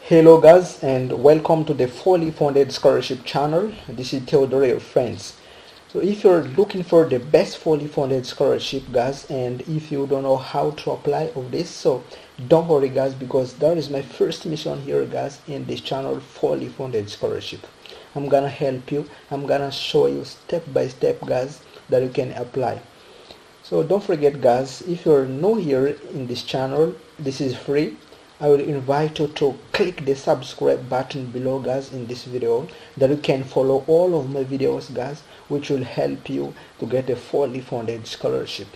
Hello guys and welcome to the fully funded scholarship channel. This is Theodore, your friends. So if you're looking for the best fully funded scholarship guys, and if you don't know how to apply of this, so don't worry guys, because that is my first mission here guys in this channel, fully funded scholarship. I'm gonna help you. I'm gonna show you step by step guys that you can apply. So don't forget guys, if you're new here in this channel, this is free. I will invite you to click the subscribe button below guys in this video, that you can follow all of my videos guys, which will help you to get a fully funded scholarship.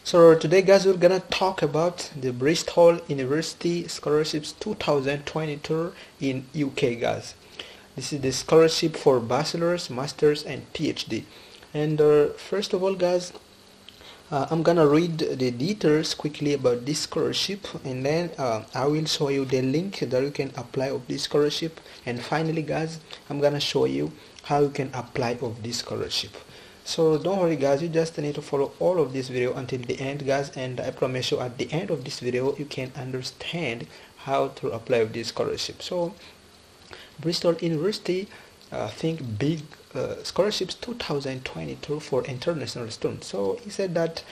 So today guys, we're gonna talk about the Bristol University Scholarships 2022 in UK guys. This is the scholarship for bachelor's, master's and PhD. And first of all guys, I'm gonna read the details quickly about this scholarship, and then I will show you the link that you can apply of this scholarship, and finally guys, I'm gonna show you how you can apply of this scholarship. So don't worry guys, you just need to follow all of this video until the end guys, and I promise you at the end of this video you can understand how to apply of this scholarship. So Bristol University think big scholarships 2022 for international students. So he said that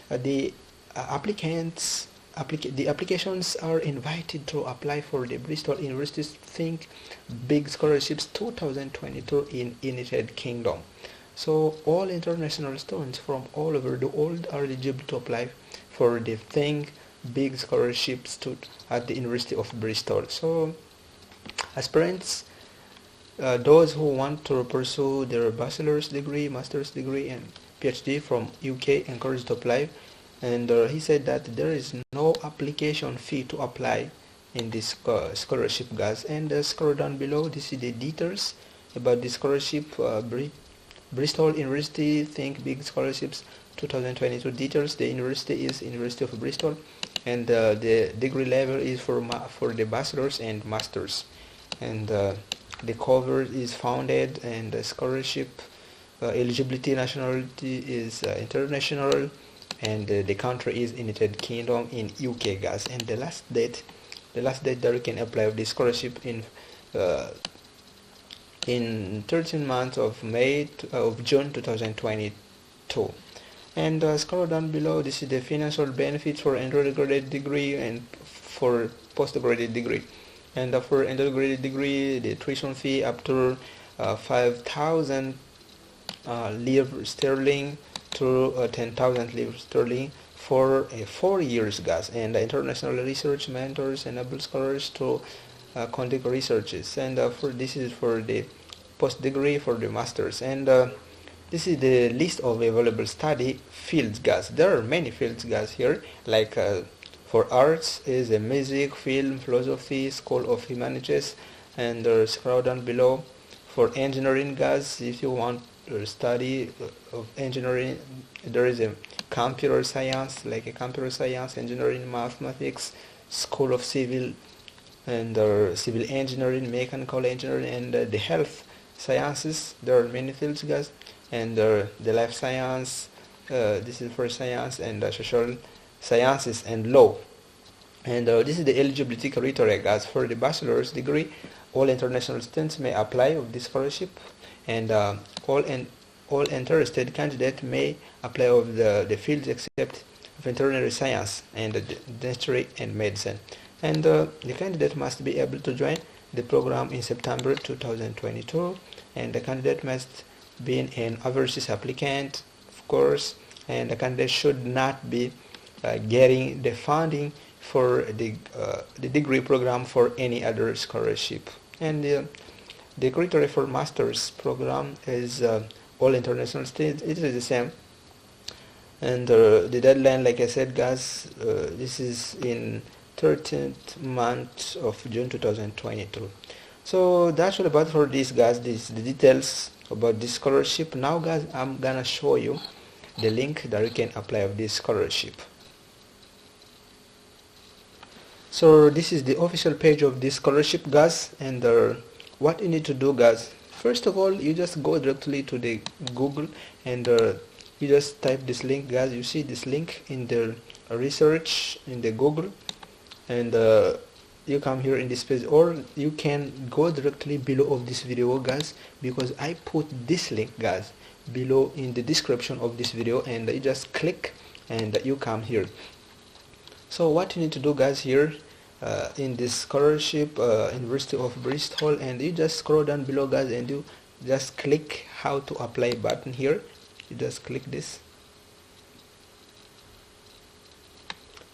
the applications are invited to apply for the Bristol University's Think Big Scholarships 2022 in United Kingdom. So all international students from all over the world are eligible to apply for the Think Big Scholarships at the University of Bristol. So aspirants, those who want to pursue their bachelor's degree, master's degree and PhD from UK, encouraged to apply. And he said that there is no application fee to apply in this scholarship guys. And scroll down below, this is the details about the scholarship. Bristol University Think Big Scholarships 2022 details. The university is University of Bristol, and the degree level is for the bachelor's and master's. And the cover is founded, and the scholarship eligibility nationality is international, and the country is United Kingdom in UK guys. And the last date that you can apply for this scholarship in 13 months of June 2022. And scroll down below, this is the financial benefits for undergraduate degree and for postgraduate degree. And for undergraduate degree, the tuition fee up to 5,000 livres sterling to 10,000 livres sterling for 4 years guys. And international research mentors enable scholars to conduct researches. And this is for the post degree, for the masters. And this is the list of available study fields guys. There are many fields guys here, like for arts is a music, film, philosophy, school of humanities. And scroll down below. For engineering guys, if you want to study of engineering, there is a computer science, like a computer science, engineering, mathematics, school of civil and civil engineering, mechanical engineering, and the health sciences. There are many fields guys. And the life science, this is for science, and social sciences and law. And this is the eligibility criteria guys. For the bachelor's degree, all international students may apply of this scholarship, and all interested candidates may apply of the fields except veterinary science and dentistry and medicine. And the candidate must be able to join the program in September 2022, and the candidate must be an overseas applicant, of course, and the candidate should not be getting the funding for the degree program for any other scholarship. And the criteria for master's program is all international students. It is the same. And the deadline, like I said guys, this is in 13th month of June 2022. So that's all about for this guys. This the details about this scholarship. Now guys, I'm gonna show you the link that you can apply of this scholarship. So this is the official page of this scholarship guys. And what you need to do guys, first of all, you just go directly to the Google, and you just type this link guys. You see this link in the research in the Google, and you come here in this page, or you can go directly below of this video, guys, because I put this link, guys, below in the description of this video, and you just click and you come here. So what you need to do, guys, here in this scholarship, University of Bristol, and you just scroll down below, guys, and you just click how to apply button here. You just click this,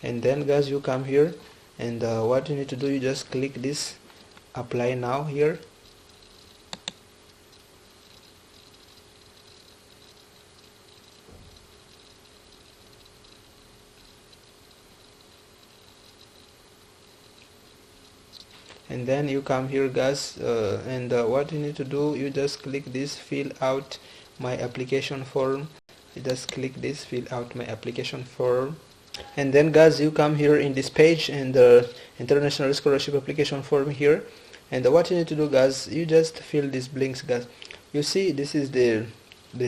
and then, guys, you come here, and what you need to do, you just click this apply now here. And then you come here, guys, and what you need to do, you just click this fill out my application form. You just click this fill out my application form, and then, guys, you come here in this page, and the international scholarship application form here, and what you need to do, guys, you just fill these blanks, guys. You see, this is the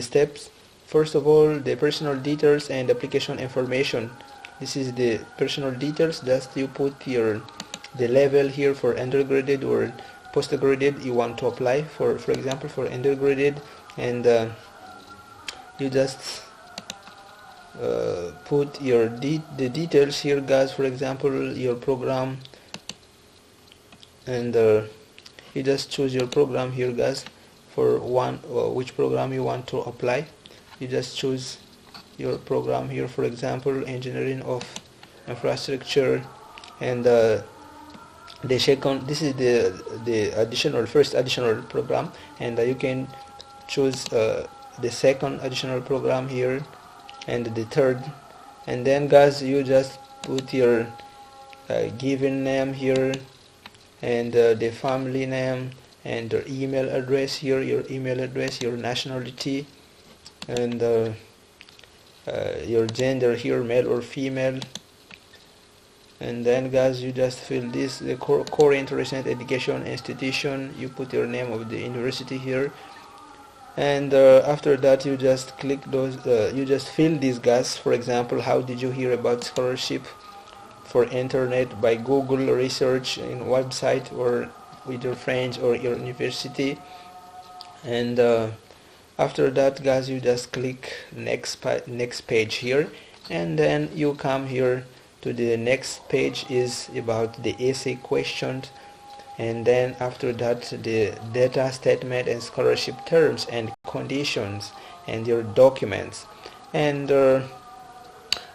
steps. First of all, the personal details and application information. This is the personal details. Just you put the level here for undergraduate or postgraduate you want to apply for example for undergraduate, and you just put the details here, guys, for example your program, and you just choose your program here, guys, for which program you want to apply. You just choose your program here, for example engineering of infrastructure, and the second, this is the first additional program, and you can choose the second additional program here, and the third. And then, guys, you just put your given name here, and the family name, and your email address here, your email address, your nationality, and your gender here, male or female. And then, guys, you just fill this, the core interest and education institution. You put your name of the university here, and after that you just click those, you just fill these, guys. For example, how did you hear about scholarship? For internet, by Google research, in website, or with your friends or your university. And after that, guys, you just click next page here, and then you come here to the next page is about the essay questions, and then after that the data statement and scholarship terms and conditions and your documents. And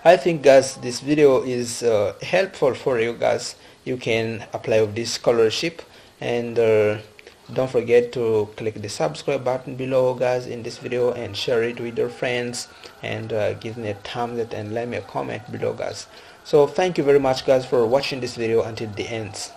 I think, guys, this video is helpful for you, guys. You can apply with this scholarship, and don't forget to click the subscribe button below, guys, in this video, and share it with your friends, and give me a thumbs up and leave me a comment below, guys. So thank you very much, guys, for watching this video until the end.